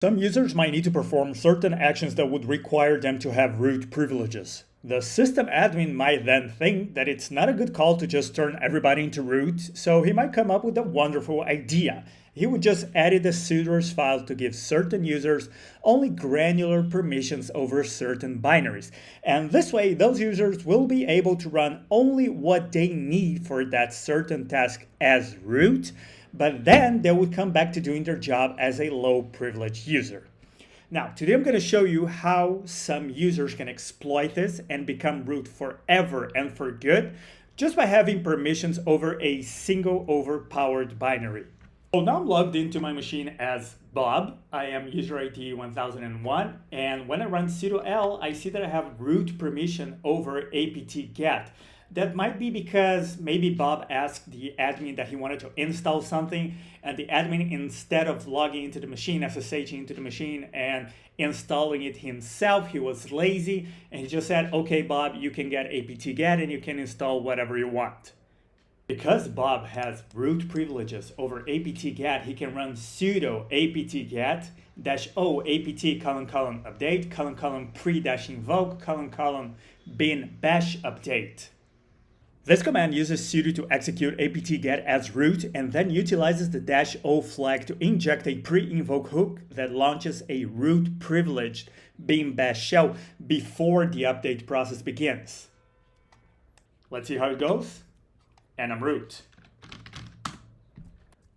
Some users might need to perform certain actions that would require them to have root privileges. The system admin might then think that it's not a good call to just turn everybody into root, so he might come up with a wonderful idea. He would just edit the Sudoers file to give certain users only granular permissions over certain binaries. And this way, those users will be able to run only what they need for that certain task as root, but then they would come back to doing their job as a low privilege user. Now, today I'm going to show you how some users can exploit this and become root forever and for good just by having permissions over a single overpowered binary. So now I'm logged into my machine as Bob. I am user ID 1001, and when I run sudo l, I see that I have root permission over apt-get. That might be because maybe Bob asked the admin that he wanted to install something, and the admin, instead of logging into the machine, SSHing into the machine and installing it himself, he was lazy, and he just said, okay, Bob, you can get apt-get and you can install whatever you want. Because Bob has root privileges over apt-get, he can run sudo apt-get -o apt : update : pre-invoke : bin bash update. This command uses sudo to execute apt-get as root and then utilizes the -o flag to inject a pre-invoke hook that launches a root privileged bin bash shell before the update process begins. Let's see how it goes. And I'm root.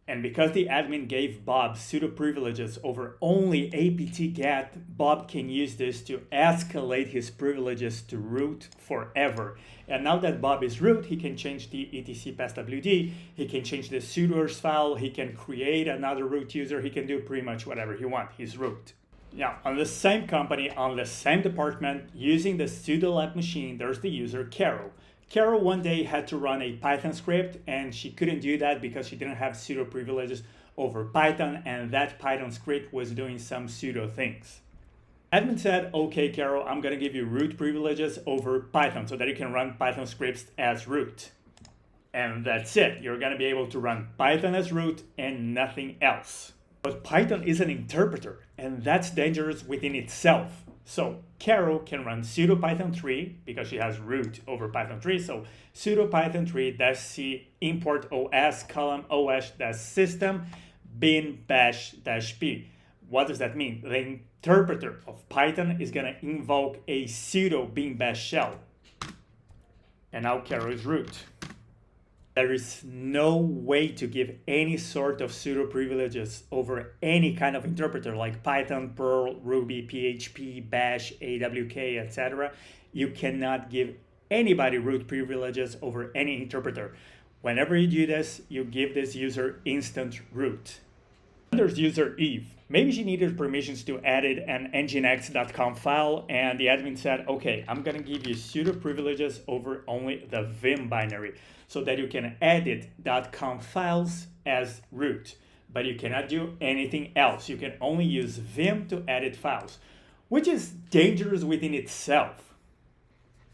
And because the admin gave Bob sudo privileges over only apt-get, Bob can use this to escalate his privileges to root forever. And now that Bob is root, he can change the etc passwd, he can change the Sudoers file, he can create another root user, he can do pretty much whatever he wants. He's root. Now, on the same company, on the same department, using the sudo lab machine, there's the user Carol. Carol one day had to run a Python script, and she couldn't do that because she didn't have sudo privileges over Python, and that Python script was doing some sudo things. Admin said, okay, Carol, I'm going to give you root privileges over Python so that you can run Python scripts as root. And that's it. You're going to be able to run Python as root and nothing else. But Python is an interpreter, and that's dangerous within itself. So Carol can run sudo python3 because she has root over python3. So sudo python3 -c import os : os system bin bash -p. What does that mean? The interpreter of Python is going to invoke a sudo bin bash shell. And now Carol is root. There is no way to give any sort of sudo privileges over any kind of interpreter like Python, Perl, Ruby, PHP, Bash, AWK, etc. You cannot give anybody root privileges over any interpreter. Whenever you do this, you give this user instant root. There's user Eve. Maybe she needed permissions to edit an nginx.com file, and the admin said, okay, I'm going to give you sudo privileges over only the vim binary so that you can edit .com files as root. But you cannot do anything else. You can only use vim to edit files, which is dangerous within itself.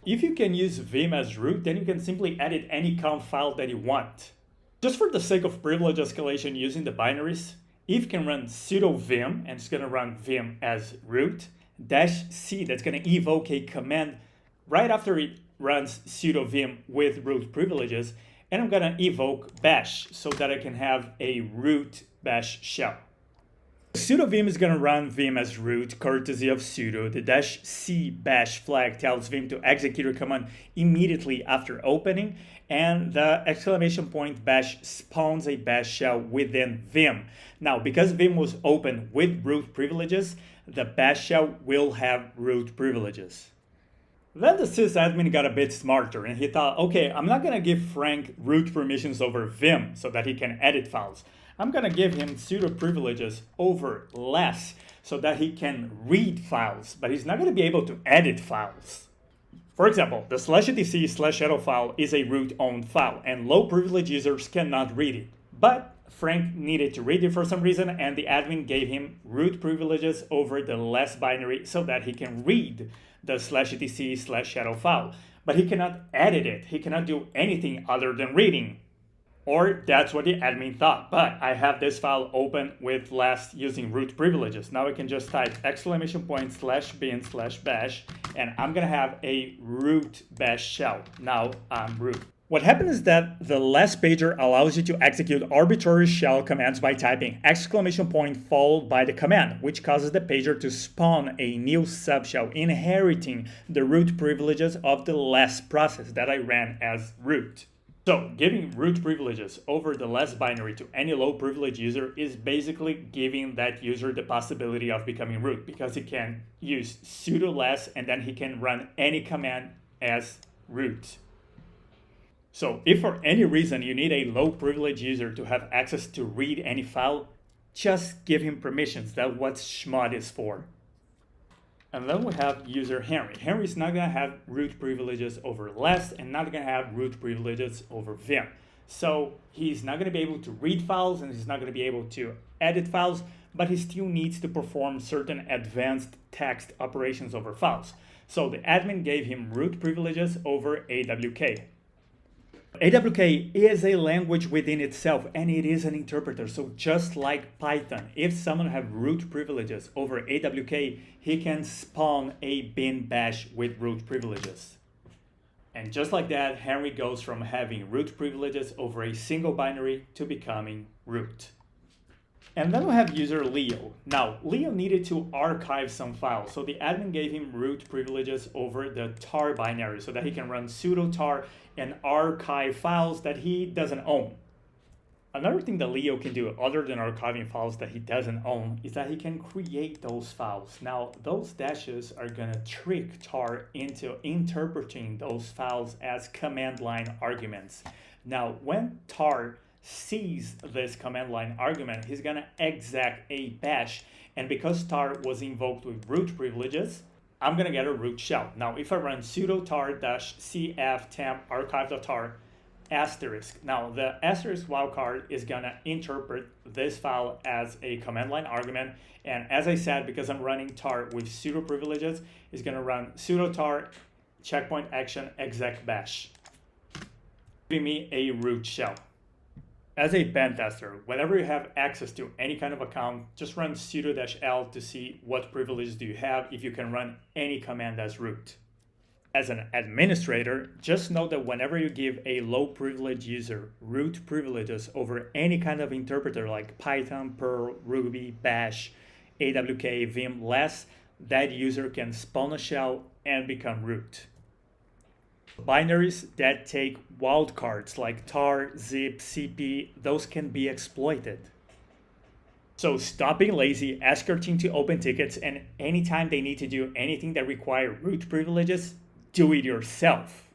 If you can use vim as root, then you can simply edit any .com file that you want. Just for the sake of privilege escalation using the binaries, Eve can run sudo vim, and it's going to run vim as root, -c, that's going to evoke a command right after it runs sudo vim with root privileges, and I'm going to evoke bash so that I can have a root bash shell. Sudo vim is going to run vim as root courtesy of sudo. The -c bash flag tells vim to execute a command immediately after opening, and the exclamation point bash spawns a bash shell within vim. Now, because vim was opened with root privileges, the bash shell will have root privileges. Then the sysadmin got a bit smarter and he thought, okay, I'm not going to give Frank root permissions over vim so that he can edit files. I'm going to give him sudo privileges over less so that he can read files, but he's not going to be able to edit files. For example, the /etc/shadow file is a root-owned file, and low privilege users cannot read it. But Frank needed to read it for some reason, and the admin gave him root privileges over the less binary so that he can read the /etc/shadow file. But he cannot edit it. He cannot do anything other than reading. Or that's what the admin thought. But I have this file open with last using root privileges. Now I can just type !bin/bash, and I'm gonna have a root bash shell. Now I'm root. What happens is that the last pager allows you to execute arbitrary shell commands by typing ! followed by the command, which causes the pager to spawn a new subshell inheriting the root privileges of the last process that I ran as root. So giving root privileges over the last binary to any low privilege user is basically giving that user the possibility of becoming root, because he can use sudo less and then he can run any command as root. So if for any reason you need a low privilege user to have access to read any file, just give him permissions. That's what chmod is for. And then we have user Henry. Henry is not going to have root privileges over less and not going to have root privileges over vim. So he's not going to be able to read files and he's not going to be able to edit files, but he still needs to perform certain advanced text operations over files. So the admin gave him root privileges over AWK. AWK is a language within itself and it is an interpreter. So just like Python, if someone have root privileges over AWK, he can spawn a bin bash with root privileges. And just like that, Henry goes from having root privileges over a single binary to becoming root. And then we have user Leo. Now, Leo needed to archive some files, so the admin gave him root privileges over the tar binary so that he can run sudo tar and archive files that he doesn't own. Another thing that Leo can do other than archiving files that he doesn't own is that he can create those files. Now, those dashes are gonna trick tar into interpreting those files as command line arguments. Now, when tar sees this command line argument, he's gonna exec a bash, and because tar was invoked with root privileges, I'm gonna get a root shell. Now if I run sudo tar-cf temp archive.tar asterisk, now the asterisk wildcard is gonna interpret this file as a command line argument, and as I said, because I'm running tar with sudo privileges, it's gonna run sudo tar checkpoint action exec bash, giving me a root shell. As a pen tester, whenever you have access to any kind of account, just run sudo-l to see what privileges do you have if you can run any command as root. As an administrator, just know that whenever you give a low privilege user root privileges over any kind of interpreter like Python, Perl, Ruby, Bash, AWK, Vim, less, that user can spawn a shell and become root. Binaries that take wildcards like tar, zip, cp, those can be exploited. So stop being lazy, ask your team to open tickets, and anytime they need to do anything that requires root privileges, do it yourself.